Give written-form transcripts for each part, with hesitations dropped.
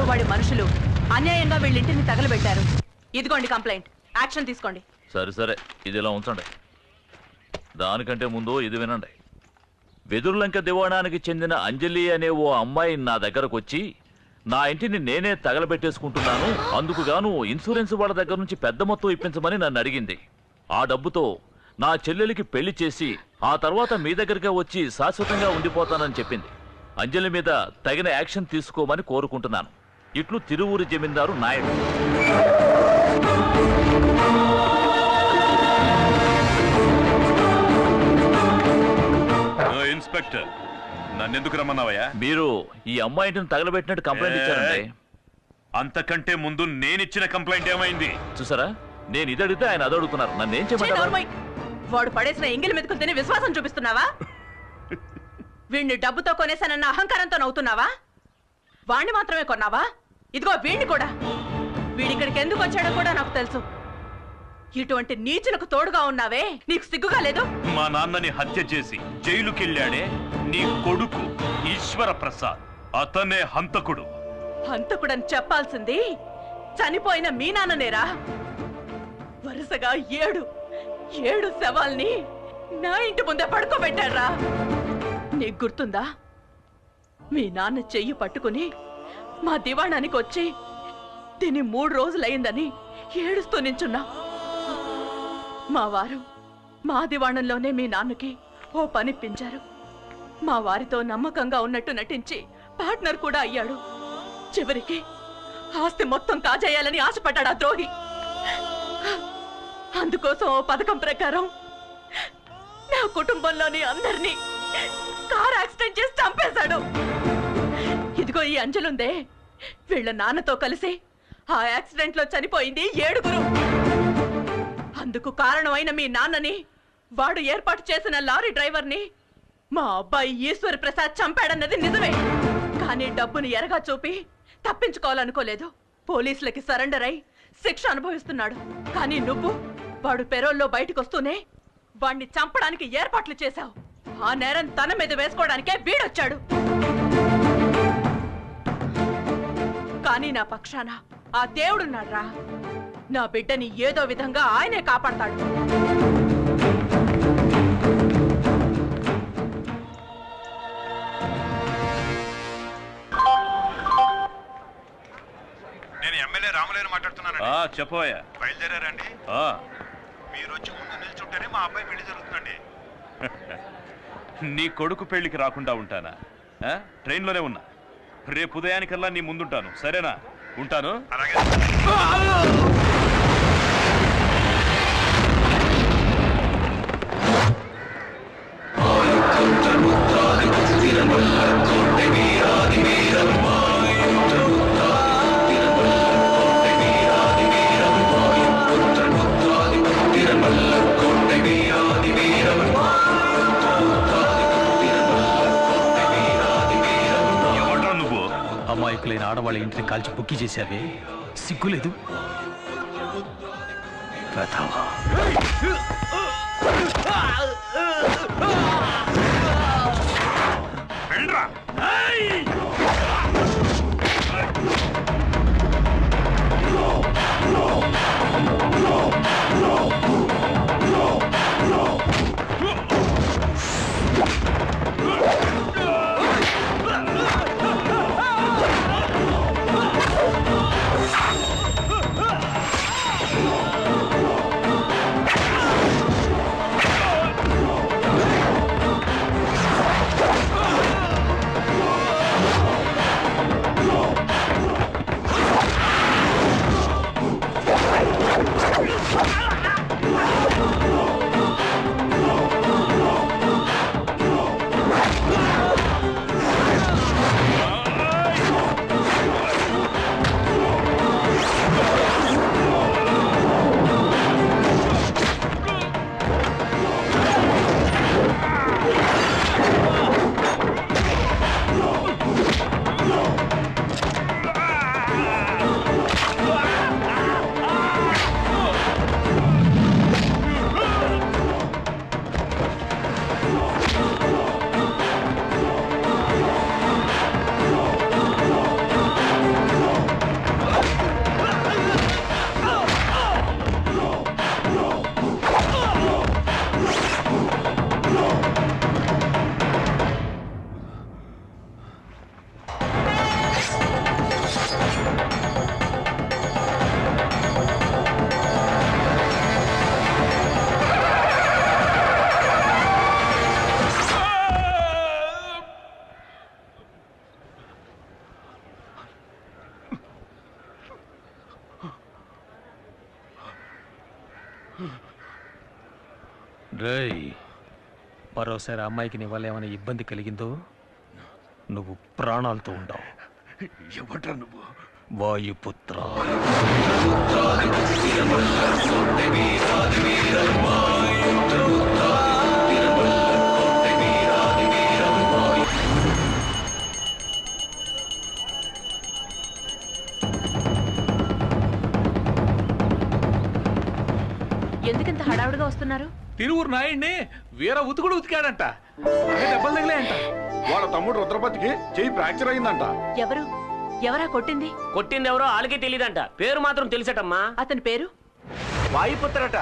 వాడి మనుషులు అన్యాయంగా వీళ్ళింటిని తగలబెట్టారు. ఇదిగోండి కంప్లైంట్, యాక్షన్ తీసుకోండి. సరే సరే, ఇది ఇలా ఉంచండి. దానికంటే ముందు ఇది వినండి. వెదురులంక దివాణానికి చెందిన అంజలి అనే ఓ అమ్మాయి నా దగ్గరకు వచ్చి నా ఇంటిని నేనే తగలబెట్టేసుకుంటున్నాను, అందుకు గాను ఇన్సూరెన్స్ వాళ్ళ దగ్గర నుంచి పెద్ద మొత్తం ఇప్పించమని నన్ను అడిగింది. ఆ డబ్బుతో నా చెల్లెలికి పెళ్లి చేసి ఆ తర్వాత మీ దగ్గరకే వచ్చి శాశ్వతంగా ఉండిపోతానని చెప్పింది. అంజలి మీద తగిన యాక్షన్ తీసుకోమని కోరుకుంటున్నాను. ఇట్లు తిరువూరు జమీందారు నాయుడు. ఇన్స్పెక్టర్, నన్నెందుకు రమ్మన్నావయ్యా? మీరు ఈ అమ్మాయిని తగలబెట్టినట్టు కంప్లైంట్ ఇచ్చారండి. అంతకంటే ముందు నేనిచ్చిన కంప్లైంట్ ఏమైంది చూసారా? నేను ఇది అడిగితే ఆయన అది అడుగుతున్నారు. నన్ను ఏం చేయమంటారు? వాడు పడేసిన ఎంగిలి మెతుకులు తిని విశ్వాసం చూపిస్తున్నావా? వీడిని డబ్బుతో కొనేసానన్న అహంకారంతో నవ్వుతున్నావా? వాణ్ణి మాత్రమే కొన్నావా? ఇదిగో వీణ్ణి కూడా. వీడిక్కడికి ఎందుకు వచ్చాడో కూడా నాకు తెలుసు. ఇటువంటి నీచులకు తోడుగా ఉన్నావే, నీకు సిగ్గుగా లేదు? మా నాన్నని హత్య చేసి జైలుకెళ్ళాడే నీ కొడుకు ఈశ్వర ప్రసాద్, అతనే హంతకుడు. హంతకుడని చెప్పాల్సింది చనిపోయిన మీ నాన్ననేరా. వరుసగా ఏడు శవాల్ని నా ఇంటి ముందే పడుకోబెట్టాడ్రా. నీకు గుర్తుందా? మీ నాన్న చెయ్యి పట్టుకుని మా దివాణానికి వచ్చి తిని 3 రోజులయ్యిందని ఏడుస్తూ నించున్నా. మా వారు మా దివాణంలోనే మీ నాన్నకి ఓ పనిప్పించారు. మా వారితో నమ్మకంగా ఉన్నట్టు నటించి పార్ట్నర్ కూడా అయ్యాడు. చివరికి ఆస్తి మొత్తం కాజేయాలని ఆశపడ్డాడు ఆ ద్రోహి. అందుకోసం ఓ పథకం ప్రకారం నా కుటుంబంలోని అందరినీ కార్ యాక్సిడెంట్ చేసి చంపేశాడు. ఇదిగో ఈ అంజలుందే, వీళ్ళ నాన్నతో కలిసి ఆ యాక్సిడెంట్ లో చనిపోయింది 7. అందుకు కారణమైన మీ నాన్నని, వాడు ఏర్పాటు చేసిన లారీ డ్రైవర్ని మా అబ్బాయి ఈశ్వర్ ప్రసాద్ చంపాడన్నది నిజమే. కానీ డబ్బుని ఎరగా చూపి తప్పించుకోవాలనుకోలేదు. పోలీసులకి సరెండర్ అయి శిక్ష అనుభవిస్తున్నాడు. కానీ నువ్వు వాడు పెరోల్లో బయటకొస్తూనే వాణ్ణి చంపడానికి ఏర్పాట్లు చేశావు. ఆ నేరం తన మీద వేసుకోవడానికే వీడొచ్చాడు. కానీ నా పక్షాన ఆ దేవుడున్నాడ్రా. నా బిడ్డని ఏదో విధంగా ఆయనే కాపాడతాడు. నేను ఎమ్మెల్యే రామలేరు మాట్లాడుతున్నాను. చెప్పవయ్యా. బయలుదేరారండి? మీరు వచ్చి ముందు నిల్చుంటేనే మా అబ్బాయి పెళ్లి జరుగుతుందండి. నీ కొడుకు పెళ్లికి రాకుండా ఉంటానా? ట్రైన్లోనే ఉన్నా. రేపు ఉదయానికల్లా నీ ముందుంటాను, సరేనా? ఉంటాను. అలాగే. అమాయకులైన ఆడవాళ్ళ ఇంటిని కాల్చి బుక్కి చేశావే, సిగ్గులేదు? రేయ్, మరోసారి అమ్మాయికి నీ వల్ల ఏమైనా ఇబ్బంది కలిగిందో నువ్వు ప్రాణాలతో ఉండవు. ఎవడ్రా నువ్వు? వాయుపుత్ర. ఎందుకంత హడావుడిగా వస్తున్నారు? తిరువురు నాయుడిని వీర ఉతుకుడు ఉతికాడంట. దెబ్బలు తగిలాయంట. వాళ్ళ తమ్ముడు రుద్రపతికి చెయ్యి ఫ్రాక్చర్ అయిందంట. ఎవరా కొట్టింది? కొట్టింది ఎవరో వాళ్ళకే తెలియదంట. పేరు మాత్రం తెలిసటమ్మా. అతని పేరు వాయుపుత్రట.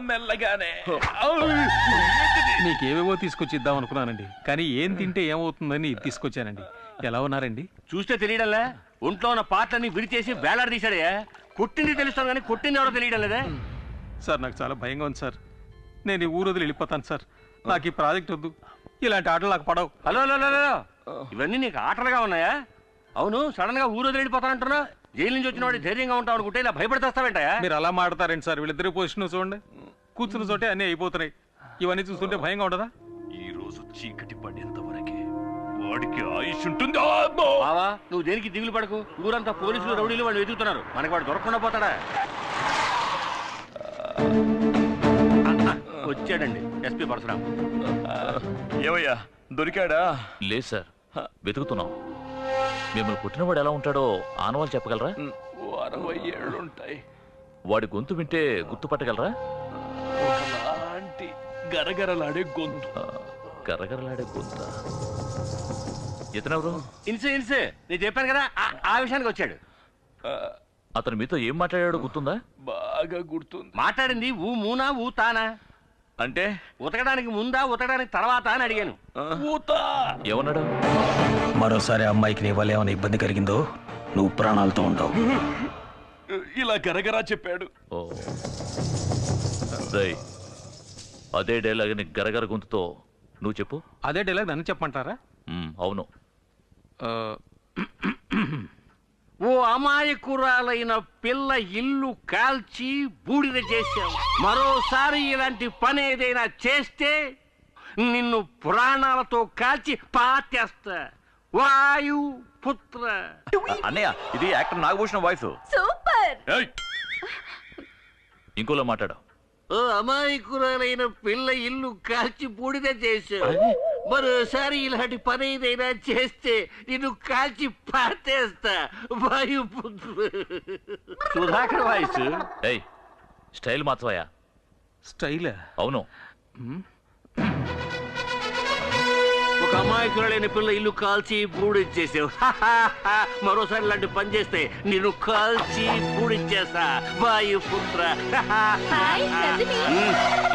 మెల్లగానే నీకేవేవో తీసుకొచ్చి ఇద్దాం అనుకున్నానండి, కానీ ఏం తింటే ఏమవుతుందని ఇది తీసుకొచ్చానండి. ఎలా ఉన్నారండి? చూస్తే తెలియడంలే. ఒంట్లో ఉన్న పాటలన్నీ విడిచేసి వేలాడ తీశాడే. కొట్టింది తెలుస్తాను కానీ కొట్టింది ఎవరో తెలియడం లేదే. సార్ నాకు చాలా భయంగా ఉంది సార్. నేను ఈ ఊరు వదిలి వెళ్ళిపోతాను సార్. నాకు ఈ ప్రాజెక్ట్ వద్దు. ఇలాంటి ఆటలు నాకు పడవు. హలో హలో హలో, ఇవన్నీ నీకు ఆటలుగా ఉన్నాయా? అవును, సడన్ గా ఊరు వదిలి వెళ్ళిపోతానంటున్నా. జైలు నుంచి వచ్చిన వాడు ధైర్యంగా ఉంటావు అనుకుంటే ఇలా భయపడితేస్తావేంటయా? మీరు అలా మాడతారండి సార్. వీళ్ళిద్దరు పొజిషన్ చూడండి, కూర్చున్న చోటే అన్నీ అయిపోతున్నాయి. ఇవన్నీ చూస్తుంటే భయంగా ఉండదా? ఈ రోజు చీకటి పడేంత వరకే వాడికి ఆయుష్ ఉంటుంది. బావా, నువ్వు దేనికి దిగులు పడకు. ఊరంతా పోలీసులు రౌడీలు వాళ్ళు వెతుకుతున్నారు. మనకి వాడు దొరకకుండా పోతాడా? వచ్చాడండి ఎస్పీ పరశురాం. ఏమయ్యా దొరికాడా? లేదు సార్, వెతుకుతున్నాం. మిమ్మల్ని పుట్టినవాడు ఎలా ఉంటాడో ఆనవాళ్ళు చెప్పగలరా? 60 ఏళ్ళుంటాయి. వాడి గొంతు వింటే గుర్తుపట్టగలరా? ఒకలాంటి గరగరలాడే గొంతు. గరగరలాడే గొంత. ఇతనెవరు? ఇన్సే ఇన్సే, నేను చెప్పాను కదా, ఆ విషయానికి వచ్చాడు. అతను మీతో ఏం మాట్లాడాడో గుర్తుందా? బాగా గుర్తుంది. మాట్లాడింది ఊ మూనా ఊ తానా అంటే ఉతకడానికి ముందా ఉతకడానికి తర్వాత అని అడిగాను. ఏమన్నాడు? మరోసారి అమ్మాయికి నీ వల్ల ఏమైనా ఇబ్బంది కలిగిందో నువ్వు ప్రాణాలతో ఉండవు. ఇలా గరగరా చెప్పాడు. ఓ రేయ్, అదే డైలాగ్ని గరగర గొంతుతో నువ్వు చెప్పు. అదే డైలాగ్ నన్ను చెప్పమంటారా? అవును. ఓ అమాయకురాలైన పిల్ల ఇల్లు కాల్చి బూడిద చేశావు. మరోసారి ఇలాంటి పని ఏదైనా చేస్తే నిన్ను ప్రాణాలతో కాల్చి పాతేస్తా. వాయు పుత్ర. అన్నయ్య, ఇది యాక్టర్ నాగభూషణ వాయిస్. సూపర్. ఇంకోలా మాట్లాడు. ఓ అమాయకురాలైన పిల్ల ఇల్లు కాల్చి బూడిద చేశావు. మరోసారి ఇలాంటి పని ఏదైనా చేస్తే నిన్ను కాల్చి పాతేస్తా. వాయుపుత్ర. సుధాకర్ వాయిస్. ఏయ్, స్టైల్ మార్చవయ్యా. స్టైల్? అవును. ఒక అమాయకురాలైన పిల్ల ఇల్లు కాల్చి బూడిచ్చేసావు. మరోసారి ఇలాంటి పని చేస్తే నిన్ను కాల్చి బూడిచ్చేస్తా. వాయుపుత్ర.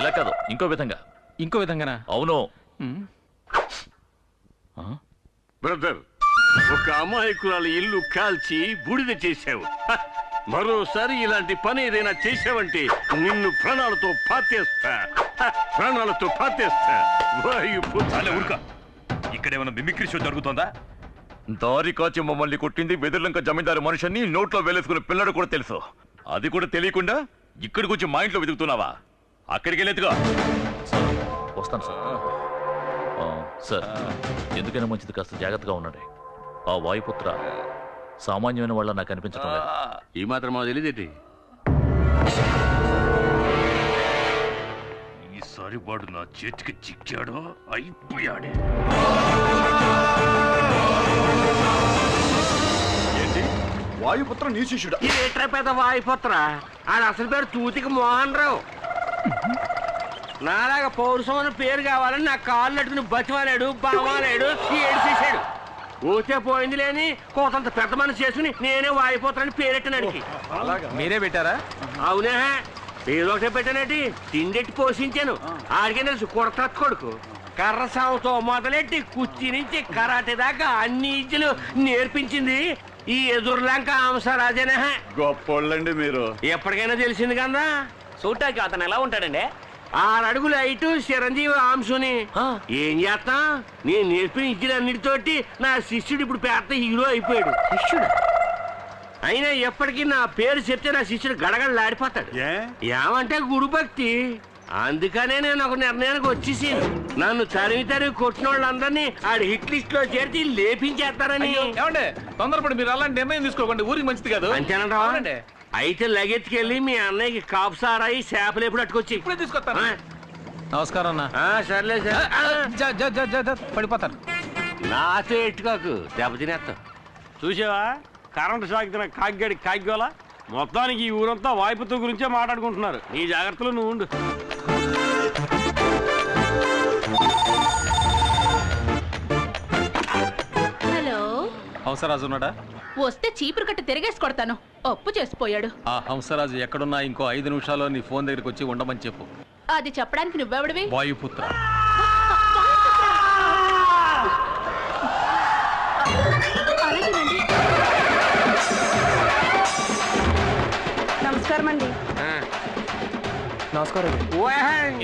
ఇలా కాదు, ఇంకో విధంగా. ఇంకో విధంగానా? అవును. బ్రదర్, ఒక అమాయకురాలు ఇల్లు కాల్చి బూడిద చేశావు. మరోసారి ఇలాంటి పని ఏదైనా చేశావంటే నిన్ను ప్రాణాలతో పాతేస్తా. ప్రాణాలతో పాతేస్తా. వాయుపుత్ర. ఊరుక. ఇక్కడేమైనా మిమిక్రీ షో జరుగుతుందా? దారి కాచి మమ్మల్ని కొట్టింది వెదుర్లంక జమీందారు మనుషుల్ని నోట్లో వేలేసుకున్న పిల్లడు కూడా తెలుసు. అది కూడా తెలియకుండా ఇక్కడికి వచ్చి మా ఇంట్లో వెతుకుతున్నావా? అక్కడికి వెళ్ళేదిగా. వస్తాను సార్. సార్, ఎందుకైనా మంచిది కాస్త జాగ్రత్తగా ఉన్నాడు. ఆ వాయుపుత్ర సామాన్యమైన వాళ్ళ నాకు అనిపించడం లేదు. ఈ మాత్రం మాకు తెలియదేటి. ఈసారి వాడు నా చేతికి చిక్కాడో అయిపోయాడే. ఏంటి వాయుపుత్ర నీ శిష్యుడా? ఏట్రా పెద్ద వాయుపుత్ర? ఆడ అసలు పేరు తూతికి మోహన్ రావు. నాలాగా పౌరుషం అన్న పేరు కావాలని నా కాళ్ళు అట్టుకుని బతిమాలాడు, బామాలాడు, ఏడ్చేసాడు. ఊతే పోయింది లేని కోతంత పెద్ద మనసు చేసుకుని నేనే వాయిపోతానని పేరెట్టినానికి. మీరే పెట్టారా? అవునే, ఏదో ఒకటే పెట్టానటి. తిండెట్టి పోషించాను. ఆడికే తెలుసు కొడత కొడుకు. కర్ర సాగుతో మొదలెట్టి కుర్చీ నుంచి కరాటే దాకా అన్ని ఇజ్జలు నేర్పించింది ఈ ఎదుర్లంక అంశరాజనే. గొప్పోళ్ళండి మీరు. ఎప్పటికైనా తెలిసింది కదా. చూడటానికి అతను ఎలా ఉంటాడండి? 6 అడుగులు హైటు చిరంజీవి ఆంశుని. ఏం చేస్తా, నేను నేర్పిన ఇద్దరన్నిటితోటి నా శిష్యుడు ఇప్పుడు పెద్ద హీరో అయిపోయాడు. శిష్యుడు అయినా ఎప్పటికీ నా పేరు చెప్తే నా శిష్యుడు గడగడలాడిపోతాడు. ఏమంటే గురు భక్తి. అందుకనే నేను ఒక నిర్ణయానికి వచ్చేసాను. నన్ను తరిమి కొట్టిన వాళ్ళందరినీ ఆడి హిట్ లిస్ట్ లో చేర్చి లేపించేస్తారని. ఏమంటే తొందరపడి మీరు అలాంటి నిర్ణయం తీసుకోకండి, ఊరికి మంచిది కాదు. అంతేనంటావా? అయితే లగెత్తుకెళ్ళి మీ అన్నయ్యకి కాపు సారాయి చేపలు ఎప్పుడు అట్టుకొచ్చి ఇప్పుడే తీసుకొస్తాను. నమస్కారం అన్న. సర్లే సార్. పడిపోతారు. నాతో ఎట్టుకోకు, దెబ్బతినేస్తావు. చూసావా కరెంటు షాక్ తిన కాగ్గాడి కాగ్గోలా. మొత్తానికి ఈ ఊరంతా వాయిపుతో గురించే మాట్లాడుకుంటున్నారు. నీ జాగ్రత్తలో నువ్వు ఉండు. హలో, హంసరాజు ఉన్నాడా? వస్తే చీపురు కట్ట తిరిగేసి కొడతాను. అప్పు చేసిపోయాడు. ఆ హంసరాజు ఎక్కడున్నా ఇంకో 5 నిమిషాల్లో నీ ఫోన్ దగ్గరికి వచ్చి ఉండమని చెప్పు. అది చెప్పడానికి నువ్వెవడివి? వాయుపుత్ర. అలాగేనండి. నమస్కారం అండి. నమస్కారం.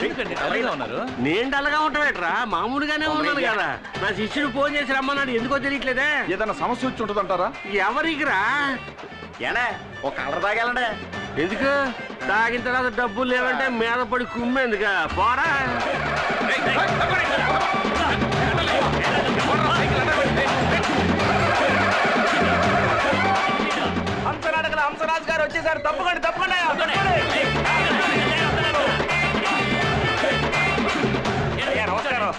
ఎందుకండి అలాగే ఉన్నారు? నేను డల్గా ఉంటావేట్రా? మామూలుగానే ఉన్నాను కదా. నా శిష్యుడు ఫోన్ చేసి రమ్మన్నాడు, ఎందుకో తెలియట్లేదే. ఏదైనా సమస్య వచ్చి ఉంటుందంటారా? ఎవరికిరా? ఏనా ఒక కలర్ తాగాలండే. ఎందుకు? తాగిన తర్వాత డబ్బులు లేవంటే మీద పడి కుమ్మేందుక? పోరా. హంసనాటకల హంసరాజు గారు వచ్చేసారు. తప్పకండి తప్పకండి. నమస్కారం.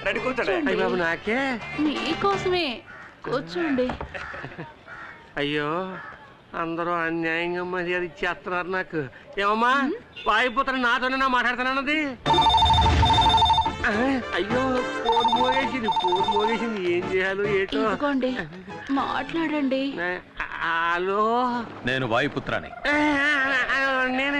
రండి కూర్చోండి. అయ్య బాబు, నాకే? మీకోసమే. కూర్చోండి. అయ్యో, అందరూ అన్యాయంగా మర్యాద ఇచ్చేస్తున్నారు నాకు. ఏమమ్మా, వాయిపోతాను నాతోనే మాట్లాడుతానన్నది. అయ్యో, ఫోన్ మోగేసింది. ఏం చేయాలో ఏటో. ఇదిగోండి, మాట్లాడండి. హలో, నేను వాయుపుత్రాని.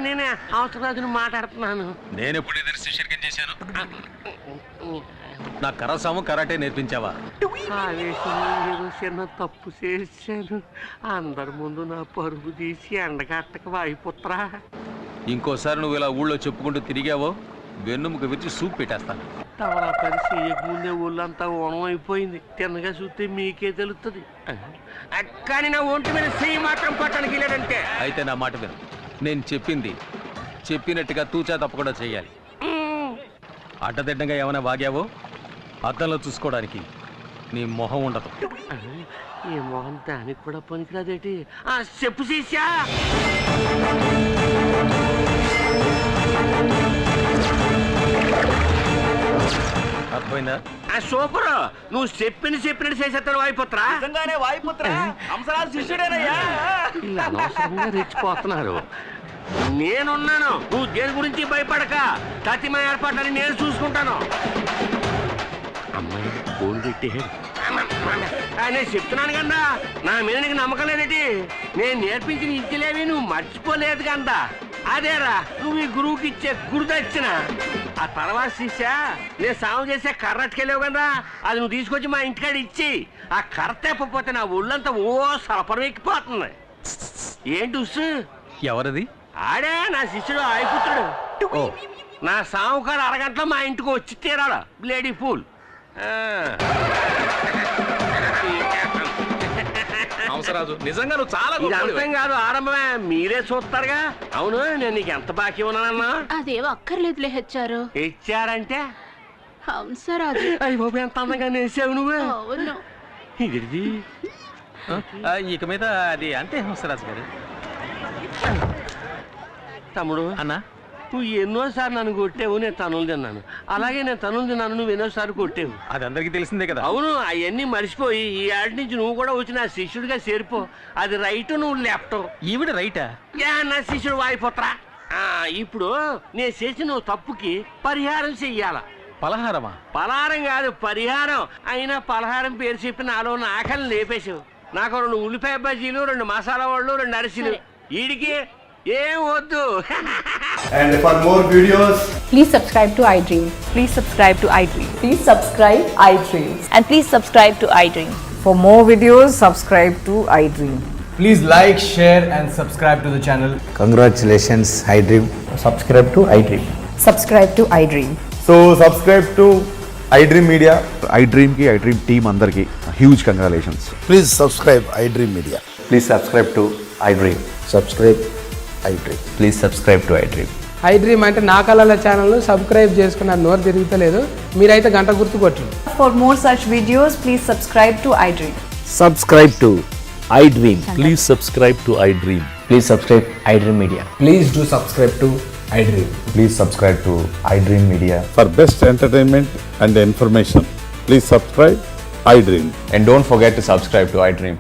నేనే అవసరాజును మాట్లాడుతున్నాను. నేను ఎప్పుడు ఇద్దరు శిష్యర్గం చేశాను. నా కరసాము కరాటే నేర్పించావా? ఆవేశంలో ఏదో చిన్న తప్పు చేశాను. అందరి ముందు నా పరుగు తీసి ఎండగట్టక వాయిపుత్రా. ఇంకోసారి నువ్వు ఇలా ఊళ్ళో చెప్పుకుంటూ తిరిగావో వెన్నుముక విరిచి సూప్ పెట్టేస్తాను. తవరా పని చేయకముందే ఒళ్ళంతా ఓనం అయిపోయింది. తిన్నగా చూస్తే మీకే తెలుస్తుంది. కానీ నా ఒంటి మీద చెయ్యి మాత్రం పట్టడానికి లేదంటే. అయితే నా మాట విను. నేను చెప్పినట్టుగా తూచా తప్పకుండా చెయ్యాలి. అడ్డదిడ్డంగా ఏమైనా వాగావో అద్దంలో చూసుకోవడానికి నీ మొహం ఉండదు. ఈ మొహం దానికి కూడా పనికిరాదేటి? చెప్పు శిష్యా. అర్థమైందా? సూపర్. నువ్వు చెప్పినట్టు చేసేస్తాను వాయిపుత్రా. నిజంగానే వాయుపుత్ర హంసరాజు శిష్యుడేనయ్యా. ఇలా అనవసరంగా రెచ్చిపోతున్నారు. నేనున్నాను, నువ్వు దేని గురించి భయపడక. తతిమ ఏర్పాట్లని నేను చూసుకుంటాను. అమ్మాయి ఫోన్ పెట్టి నేను చెప్తున్నాను కన్నా, నా మీద నీకు నమ్మకం లేదేటి? నేను నేర్పించిన ఇంటిలేవి నువ్వు మర్చిపోలేదు కదా. అదేరా నువ్వు ఈ గురువుకి ఇచ్చే గురుదక్షిణ. ఆ తర్వాత శిష్య, నేను సాగు చేసే కర్రట్టుకెళ్ళావు కదా, అది నువ్వు తీసుకొచ్చి మా ఇంటికాడ ఇచ్చి ఆ కర్ర తెప్పపోతే నా ఒళ్ళంతా ఓ సలపరం ఎక్కిపోతుంది. ఏంటి ఉస్సు? ఎవరది? ఆడే నా శిష్యుడు ఆయిపుత్రుడు. ఓ, నా సాముకారు అరగంటలో మా ఇంటికి వచ్చి తీరాల బ్లేడీ ఫూల్. హంసరాజు నిజంగా నువ్వు చాలా ఇది అర్థం కాదు, ఆరంభమే. మీరే చూస్తారుగా. అవును, నేను నీకు ఎంత బాకీ ఉన్నానన్నా? అదేవో అక్కర్లేదులే హెచ్చారు. ఇచ్చారంటే హంసరాజు. అయ్యి బాబు, ఎంత అందంగా నేసావు నువ్వు. అవును. ఇది ఇక మీద అది అంతే హంసరాజు గారు. తమ్ముడు అన్నా, నువ్వు ఎన్నోసార్లు నన్ను కొట్టావు, నేను తనులు తిన్నాను. అలాగే నేను తనులు తిన్నాను, నువ్వు ఎన్నోసార్లు కొట్టావు. అది అందరికీ తెలిసిందే కదా. అవును, అవన్నీ మర్చిపోయి ఈ ఆడి నుంచి నువ్వు కూడా వచ్చి నా శిష్యుడిగా చేరిపో. అది రైట్, నువ్వు లెఫ్ట్. ఈవిడ రైటా? నా శిష్యుడు వాయిపోతరా. ఇప్పుడు నేను చేసిన తప్పుకి పరిహారం చెయ్యాల. పలహారమా? పలహారం కాదు, పరిహారం. అయినా పలహారం పేరు చెప్పి నాలో నా ఆకలిని లేపేశావు. నాకు 2 ఉల్లిపాయ బజ్జీలు, 2 మసాలా వాళ్ళు, 2 అరిసెలు. వీడికి ఏం వద్దు. And for more videos, please subscribe to iDream. Please subscribe to iDream. Please subscribe iDream. And please subscribe to iDream. For more videos, subscribe to iDream. please like, share and subscribe to the channel. Congratulations, iDream. Subscribe to iDream. Subscribe to iDream. So subscribe to iDream Media. iDream team అందరికి huge congratulations. Please subscribe iDream Media. Please subscribe to iDream. Subscribe iDream. Please subscribe to iDream. iDream అంటే నా కళల channel subscribe చేసుకున్న నోరు తిరుగుతలేదు. మీరైతే గంట గుర్తు కొట్టండి. For more such videos, please subscribe to iDream. Subscribe to iDream. Please subscribe to iDream. Please subscribe iDream Media. Please do subscribe to iDream. Please subscribe to iDream Media. For best entertainment and information, please subscribe iDream. And don't forget to subscribe to iDream.